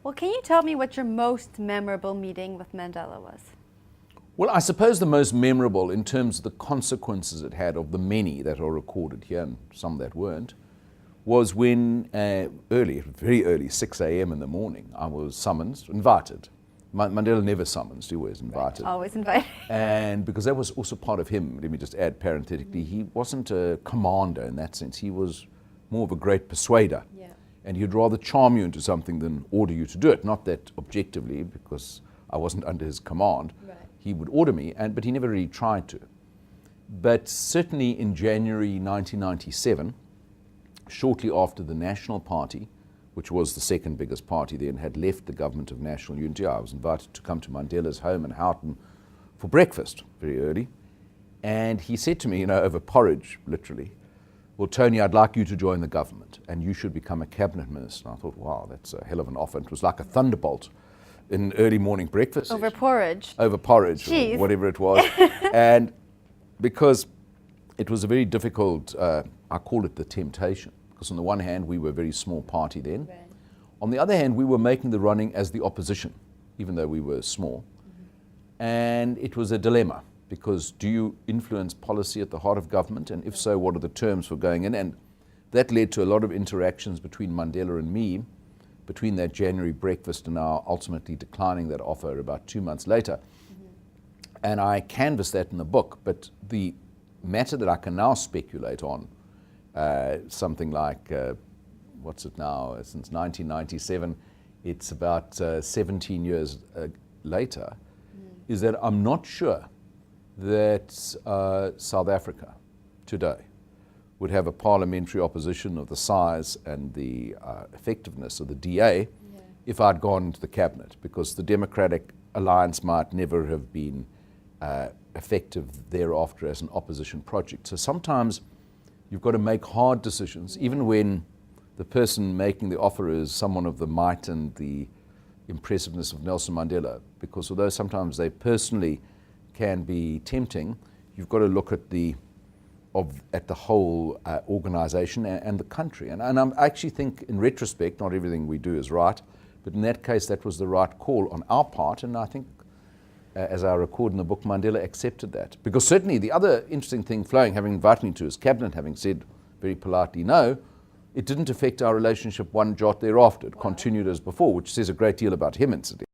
Well, can you tell me what your most memorable meeting with Mandela was? Well, I suppose the most memorable in terms of the consequences it had of the many that are recorded here and some that weren't, was when very early, 6 a.m. in the morning, I was summoned, invited. Mandela never summons, he was invited. Right, always invited. And because that was also part of him, let me just add parenthetically, he wasn't a commander in that sense, he was more of a great persuader. Yeah. And he'd rather charm you into something than order you to do it. Not that objectively, because I wasn't under his command. Right. He would order me, but he never really tried to. But certainly in January 1997, shortly after the National Party, which was the second biggest party then, had left the government of national unity, I was invited to come to Mandela's home in Houghton for breakfast very early. And he said to me, over porridge, literally, well, Tony, I'd like you to join the government and you should become a cabinet minister. And I thought, wow, that's a hell of an offer. It was like a thunderbolt in early morning breakfast. Over porridge. Over porridge, Jeez. or whatever it was. And because it was a very difficult, I call it the temptation. Because on the one hand, we were a very small party then. Right. On the other hand, we were making the running as the opposition, even though we were small. Mm-hmm. And it was a dilemma. Because do you influence policy at the heart of government? And if so, what are the terms for going in? And that led to a lot of interactions between Mandela and me, between that January breakfast and our ultimately declining that offer about 2 months later. Mm-hmm. And I canvassed that in the book. But the matter that I can now speculate on, something like, what's it now, since 1997, it's about 17 years later, is that I'm not sure that South Africa today would have a parliamentary opposition of the size and the effectiveness of the DA if I'd gone to the cabinet, because the Democratic Alliance might never have been effective thereafter as an opposition project. So sometimes you've got to make hard decisions, even when the person making the offer is someone of the might and the impressiveness of Nelson Mandela, because although sometimes they personally can be tempting, you've got to look at the whole organization and the country. And I actually think, in retrospect, not everything we do is right, but in that case, that was the right call on our part. And I think, as I record in the book, Mandela accepted that. Because certainly the other interesting thing flowing, having invited me to his cabinet, having said very politely no, it didn't affect our relationship one jot thereafter. It continued as before, which says a great deal about him, incidentally.